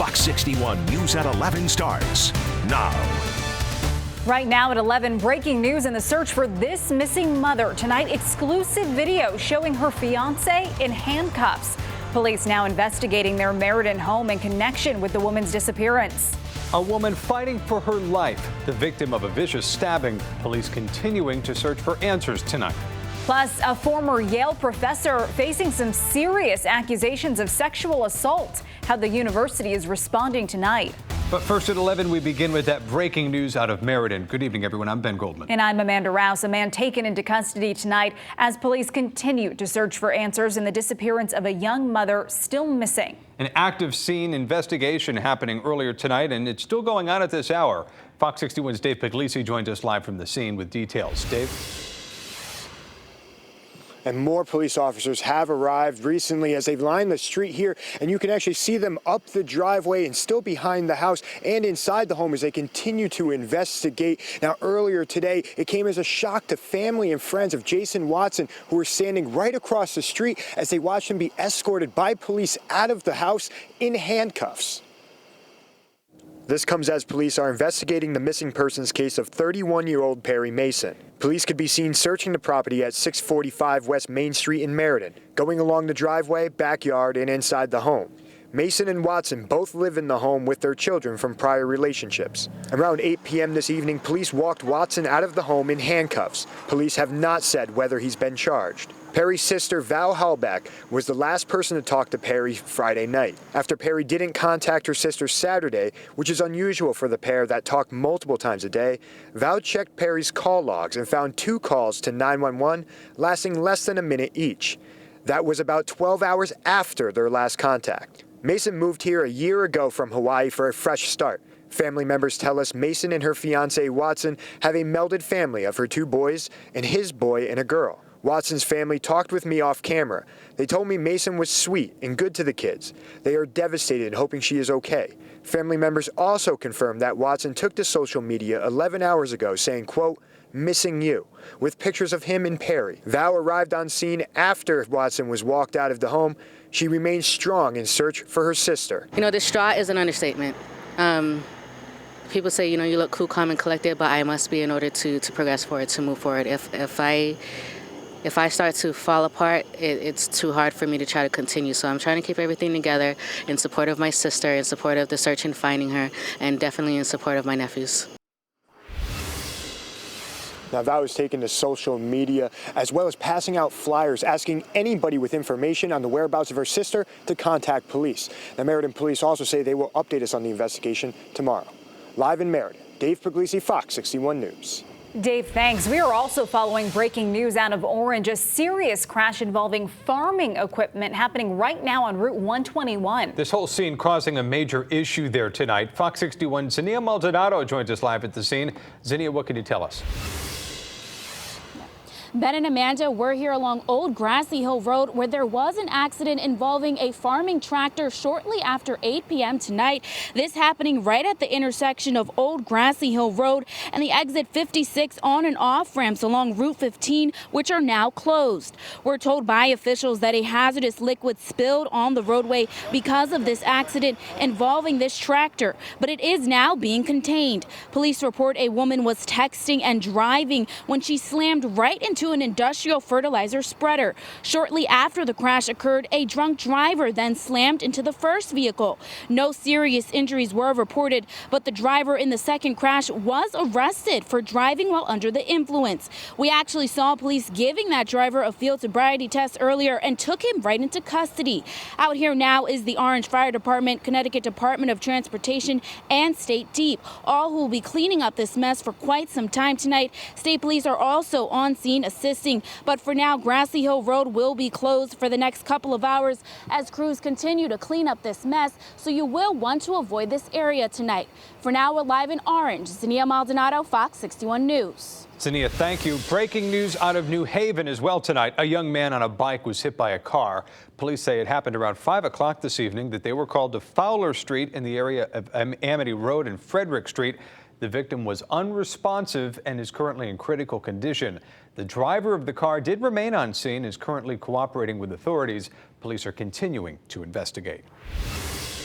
Fox 61 News at 11 starts now. Right now at 11, breaking news in the search for this missing mother. Tonight, exclusive video showing her fiance in handcuffs. Police now investigating their Meriden home in connection with the woman's disappearance. A woman fighting for her life, the victim of a vicious stabbing. Police continuing to search for answers tonight. Plus, a former Yale professor facing some serious accusations of sexual assault. How the university is responding tonight. But first at 11, we begin with that breaking news out of Meriden. Good evening, everyone. I'm Ben Goldman. And I'm Amanda Rouse. A man taken into custody tonight as police continue to search for answers in the disappearance of a young mother still missing. An active scene investigation happening earlier tonight, and it's still going on at this hour. Fox 61's Dave Puglisi joins us live from the scene with details. Dave? And more police officers have arrived recently as they've lined the street here, and you can actually see them up the driveway and still behind the house and inside the home as they continue to investigate. Now, earlier today, it came as a shock to family and friends of Jason Watson, who were standing right across the street as they watched him be escorted by police out of the house in handcuffs. This comes as police are investigating the missing persons case of 31-year-old Perry Mason. Police could be seen searching the property at 645 West Main Street in Meriden, going along the driveway, backyard, and inside the home. Mason and Watson both live in the home with their children from prior relationships. Around 8 p.m. this evening, police walked Watson out of the home in handcuffs. Police have not said whether he's been charged. Perry's sister, Val Hallback, was the last person to talk to Perry Friday night. After Perry didn't contact her sister Saturday, which is unusual for the pair that talk multiple times a day, Val checked Perry's call logs and found 2 calls to 911 lasting less than a minute each. That was about 12 hours after their last contact. Mason moved here a year ago from Hawaii for a fresh start. Family members tell us Mason and her fiance Watson have a melded family of her 2 boys and his boy and a girl. Watson's family talked with me off camera. They told me Mason was sweet and good to the kids. They are devastated, hoping she is okay. Family members also confirmed that Watson took to social media 11 hours ago saying, quote, "missing you," with pictures of him and Perry. Val arrived on scene after Watson was walked out of the home. She remains strong in search for her sister. You know, distraught is an understatement. People say, you know, you look cool, calm, and collected, but I must be in order to progress forward, to move forward. If I start to fall apart, it's too hard for me to try to continue. So I'm trying to keep everything together in support of my sister, in support of the search and finding her, and definitely in support of my nephews. Now, Val was taken to social media, as well as passing out flyers asking anybody with information on the whereabouts of her sister to contact police. Now, Meriden police also say they will update us on the investigation tomorrow. Live in Meriden, Dave Puglisi, Fox 61 News. Dave, thanks. We are also following breaking news out of Orange, a serious crash involving farming equipment happening right now on Route 121. This whole scene causing a major issue there tonight. Fox 61's Zinnia Maldonado joins us live at the scene. Zinnia, what can you tell us? Ben and Amanda, we're here along Old Grassy Hill Road where there was an accident involving a farming tractor shortly after 8 p.m. tonight. This happening right at the intersection of Old Grassy Hill Road and the exit 56 on and off ramps along Route 15, which are now closed. We're told by officials that a hazardous liquid spilled on the roadway because of this accident involving this tractor, but it is now being contained. Police report a woman was texting and driving when she slammed right into an industrial fertilizer spreader. Shortly after the crash occurred, a drunk driver then slammed into the first vehicle. No serious injuries were reported, but the driver in the second crash was arrested for driving while under the influence. We actually saw police giving that driver a field sobriety test earlier and took him right into custody. Out here now is the Orange Fire Department, Connecticut Department of Transportation, and State Deep, all who will be cleaning up this mess for quite some time tonight. State police are also on scene assisting, but for now, Grassy Hill Road will be closed for the next couple of hours as crews continue to clean up this mess, so you will want to avoid this area tonight. For now, we're live in Orange. Zinnia Maldonado, Fox 61 News. Zinnia, thank you. Breaking news out of New Haven as well tonight. A young man on a bike was hit by a car. Police say it happened around 5 o'clock this evening, that they were called to Fowler Street in the area of Amity Road and Frederick Street. The victim was unresponsive and is currently in critical condition. The driver of the car did remain on scene, is currently cooperating with authorities. Police are continuing to investigate.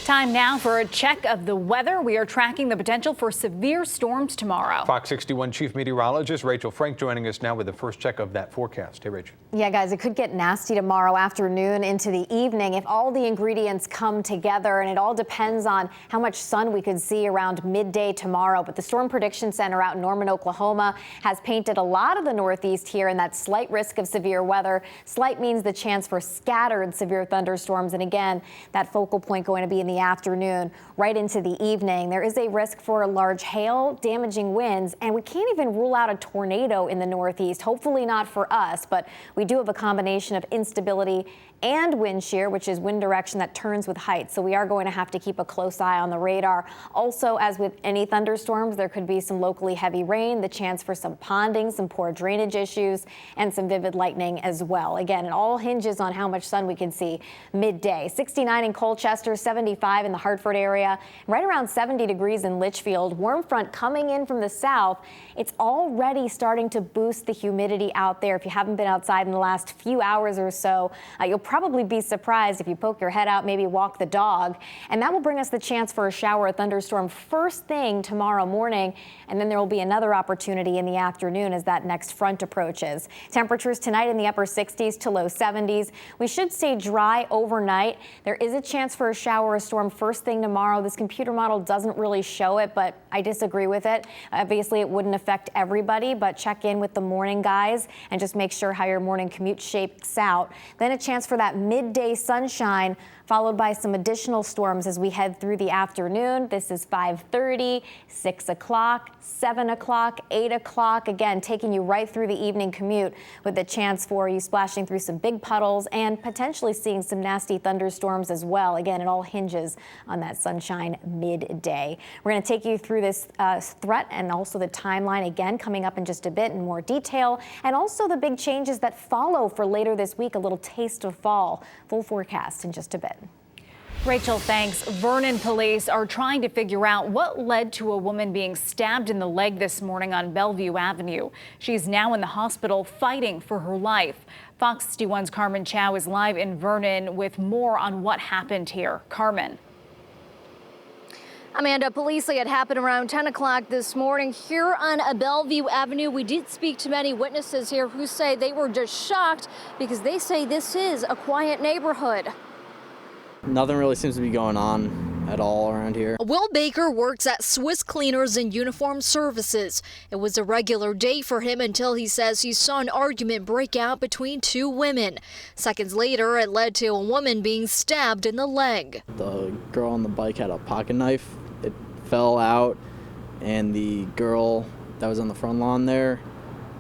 Time now for a check of the weather. We are tracking the potential for severe storms tomorrow. Fox 61 Chief Meteorologist Rachel Frank joining us now with the first check of that forecast. Hey, Rachel. Yeah, guys, it could get nasty tomorrow afternoon into the evening if all the ingredients come together, and it all depends on how much sun we could see around midday tomorrow. But the Storm Prediction Center out in Norman, Oklahoma has painted a lot of the Northeast here in that slight risk of severe weather. Slight means the chance for scattered severe thunderstorms, and again, that focal point going to be in the afternoon right into the evening. There is a risk for large hail, damaging winds, and we can't even rule out a tornado in the Northeast. Hopefully not for us, but we do have a combination of instability and wind shear, which is wind direction that turns with height. So we are going to have to keep a close eye on the radar. Also, as with any thunderstorms, there could be some locally heavy rain, the chance for some ponding, some poor drainage issues, and some vivid lightning as well. Again, it all hinges on how much sun we can see midday. 69 in Colchester, 75 in the Hartford area, right around 70 degrees in Litchfield. Warm front coming in from the south. It's already starting to boost the humidity out there. If you haven't been outside in the last few hours or so, you'll probably be surprised if you poke your head out, maybe walk the dog. And that will bring us the chance for a shower or thunderstorm first thing tomorrow morning. And then there will be another opportunity in the afternoon as that next front approaches. Temperatures tonight in the upper 60s to low 70s. We should stay dry overnight. There is a chance for a shower or storm first thing tomorrow. This computer model doesn't really show it, but I disagree with it. Obviously, it wouldn't affect everybody, but check in with the morning guys and just make sure how your morning commute shapes out. Then a chance for that midday sunshine, followed by some additional storms as we head through the afternoon. This is 5:30, 6 o'clock, 7 o'clock, 8 o'clock. Again, taking you right through the evening commute with the chance for you splashing through some big puddles and potentially seeing some nasty thunderstorms as well. Again, it all hinges on that sunshine midday. We're going to take you through this threat and also the timeline again coming up in just a bit in more detail, and also the big changes that follow for later this week, a little taste of fall. Full forecast in just a bit. Rachel, thanks. Vernon police are trying to figure out what led to a woman being stabbed in the leg this morning on Bellevue Avenue. She's now in the hospital fighting for her life. Fox 61's Carmen Chow is live in Vernon with more on what happened here. Carmen. Amanda, police say it happened around 10 o'clock this morning here on Bellevue Avenue. We did speak to many witnesses here who say they were just shocked because they say this is a quiet neighborhood. Nothing really seems to be going on at all around here. Will Baker works at Swiss Cleaners and Uniform Services. It was a regular day for him until he says he saw an argument break out between two women. Seconds later, it led to a woman being stabbed in the leg. The girl on the bike had a pocket knife. It fell out, and the girl that was on the front lawn there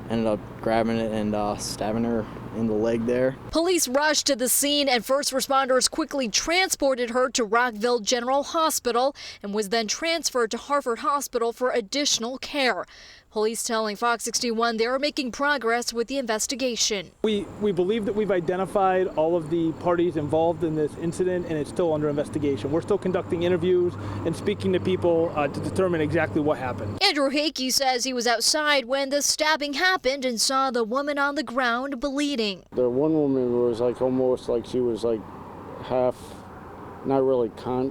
ended up grabbing it and stabbing her in the leg there. Police rushed to the scene and first responders quickly transported her to Rockville General Hospital and was then transferred to Hartford Hospital for additional care. Police telling Fox 61 they are making progress with the investigation. We believe that we've identified all of the parties involved in this incident, and it's still under investigation. We're still conducting interviews and speaking to people to determine exactly what happened. Andrew Hickey says he was outside when the stabbing happened and saw the woman on the ground bleeding. The one woman was like almost like she was like half, not really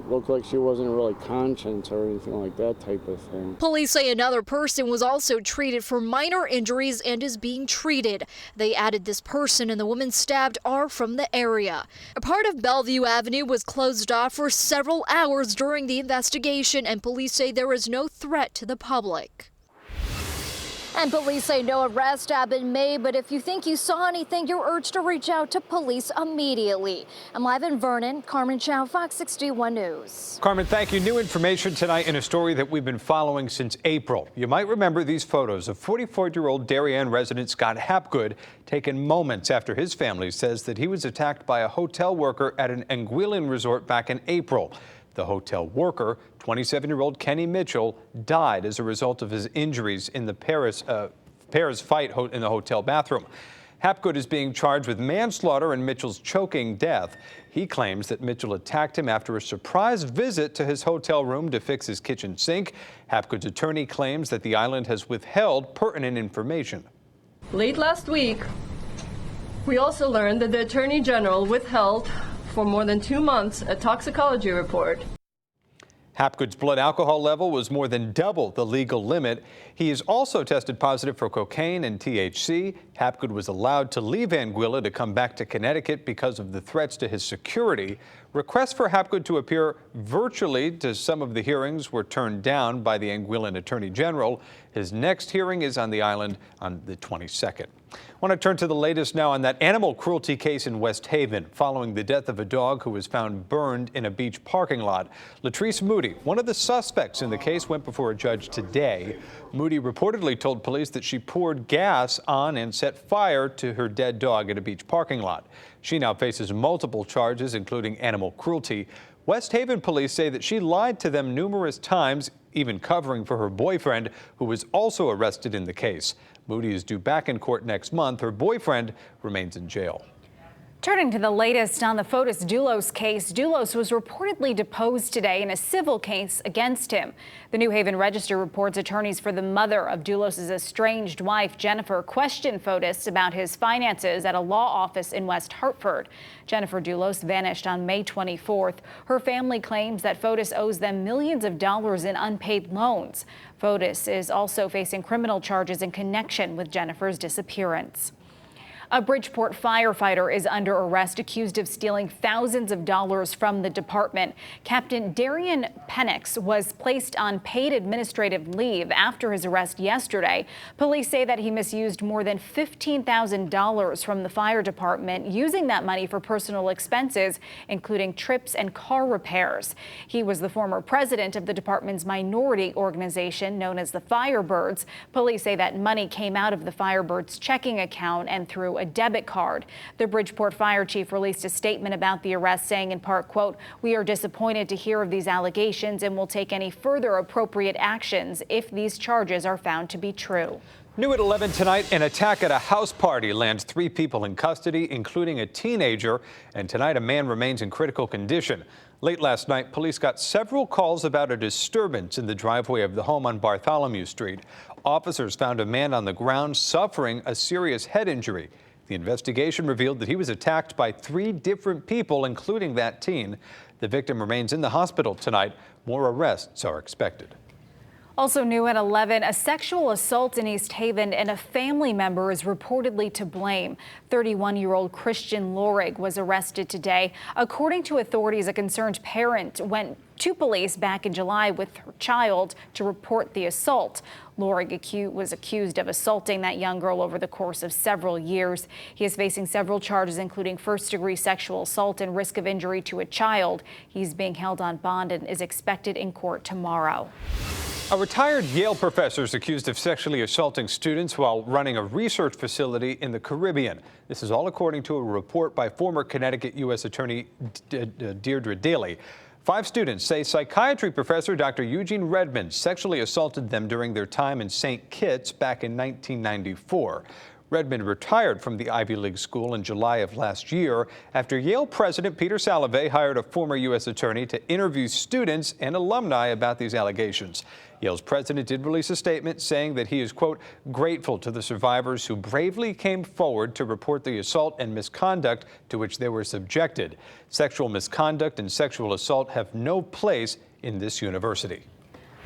looked like she wasn't really conscious or anything like that type of thing. Police say another person was also treated for minor injuries and is being treated. They added this person and the woman stabbed are from the area. A part of Bellevue Avenue was closed off for several hours during the investigation, and police say there is no threat to the public. And police say no arrests have been made, but if you think you saw anything, you're urged to reach out to police immediately. I'm live in Vernon. Carmen Chow, Fox 61 News. Carmen, thank you. New information tonight in a story that we've been following since April. You might remember these photos of 44-year-old Darien resident Scott Hapgood taken moments after his family says that he was attacked by a hotel worker at an Anguillan resort back in April. The hotel worker, 27-year-old Kenny Mitchell, died as a result of his injuries in the Paris fight in the hotel bathroom. Hapgood is being charged with manslaughter and Mitchell's choking death. He claims that Mitchell attacked him after a surprise visit to his hotel room to fix his kitchen sink. Hapgood's attorney claims that the island has withheld pertinent information. Late last week, we also learned that the Attorney General withheld for more than 2 months a toxicology report Hapgood's blood alcohol level was more than double the legal limit. He is also tested positive for cocaine and THC. Hapgood was allowed to leave Anguilla to come back to Connecticut because of the threats to his security. Requests for Hapgood to appear virtually to some of the hearings were turned down by the Anguillan Attorney General. His next hearing is on the island on the 22nd. I want to turn to the latest now on that animal cruelty case in West Haven following the death of a dog who was found burned in a beach parking lot. Latrice Moody, one of the suspects in the case, went before a judge today. Moody reportedly told police that she poured gas on and set fire to her dead dog at a beach parking lot. She now faces multiple charges, including animal cruelty. West Haven police say that she lied to them numerous times, even covering for her boyfriend, who was also arrested in the case. Moody is due back in court next month. Her boyfriend remains in jail. Turning to the latest on the Fotis Dulos case, Dulos was reportedly deposed today in a civil case against him. The New Haven Register reports attorneys for the mother of Dulos' estranged wife, Jennifer, questioned Fotis about his finances at a law office in West Hartford. Jennifer Dulos vanished on May 24th. Her family claims that Fotis owes them millions of dollars in unpaid loans. Fotis is also facing criminal charges in connection with Jennifer's disappearance. A Bridgeport firefighter is under arrest accused of stealing thousands of dollars from the department. Captain Darian Penix was placed on paid administrative leave after his arrest yesterday. Police say that he misused more than $15,000 from the fire department, using that money for personal expenses, including trips and car repairs. He was the former president of the department's minority organization known as the Firebirds. Police say that money came out of the Firebirds checking account and through a debit card. The Bridgeport fire chief released a statement about the arrest, saying in part, quote, "We are disappointed to hear of these allegations and will take any further appropriate actions if these charges are found to be true." New at 11 tonight, an attack at a house party lands 3 people in custody, including a teenager. And tonight, a man remains in critical condition. Late last night, police got several calls about a disturbance in the driveway of the home on Bartholomew Street. Officers found a man on the ground suffering a serious head injury. The investigation revealed that he was attacked by 3 different people, including that teen. The victim remains in the hospital tonight. More arrests are expected. Also new at 11, a sexual assault in East Haven and a family member is reportedly to blame. 31-year-old Christian Lorig was arrested today. According to authorities, a concerned parent went to police back in July with her child to report the assault. Lorig was accused of assaulting that young girl over the course of several years. He is facing several charges, including first-degree sexual assault and risk of injury to a child. He's being held on bond and is expected in court tomorrow. A retired Yale professor is accused of sexually assaulting students while running a research facility in the Caribbean. This is all according to a report by former Connecticut U.S. Attorney Deirdre Daley. 5 students say psychiatry professor Dr. Eugene Redmond sexually assaulted them during their time in St. Kitts back in 1994. Redmond retired from the Ivy League school in July of last year after Yale President Peter Salovey hired a former U.S. attorney to interview students and alumni about these allegations. Yale's president did release a statement saying that he is, quote, grateful to the survivors who bravely came forward to report the assault and misconduct to which they were subjected. Sexual misconduct and sexual assault have no place in this university.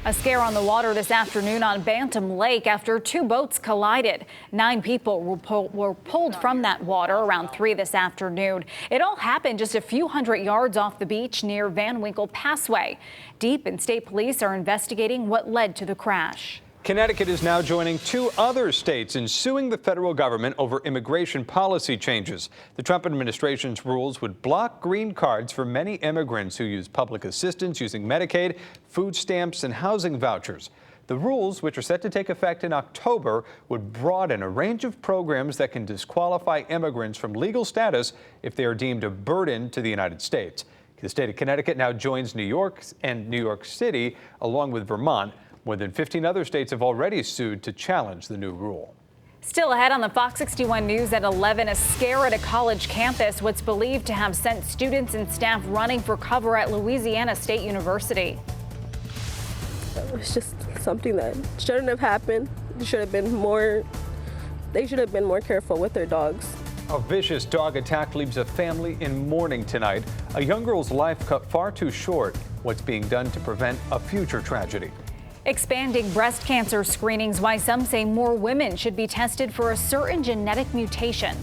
A scare on the water this afternoon on Bantam Lake after 2 boats collided. 9 people were pulled from that water around 3 this afternoon. It all happened just a few hundred yards off the beach near Van Winkle Passway. Deep and state police are investigating what led to the crash. Connecticut is now joining 2 other states in suing the federal government over immigration policy changes. The Trump administration's rules would block green cards for many immigrants who use public assistance using Medicaid, food stamps, and housing vouchers. The rules, which are set to take effect in October, would broaden a range of programs that can disqualify immigrants from legal status if they are deemed a burden to the United States. The state of Connecticut now joins New York and New York City, along with Vermont. More than 15 other states have already sued to challenge the new rule. Still ahead on the Fox 61 News at 11, a scare at a college campus, what's believed to have sent students and staff running for cover at Louisiana State University. It was just something that shouldn't have happened. They should have been more careful with their dogs. A vicious dog attack leaves a family in mourning tonight. A young girl's life cut far too short. what's being done to prevent a future tragedy. Expanding breast cancer screenings, why some say more women should be tested for a certain genetic mutation.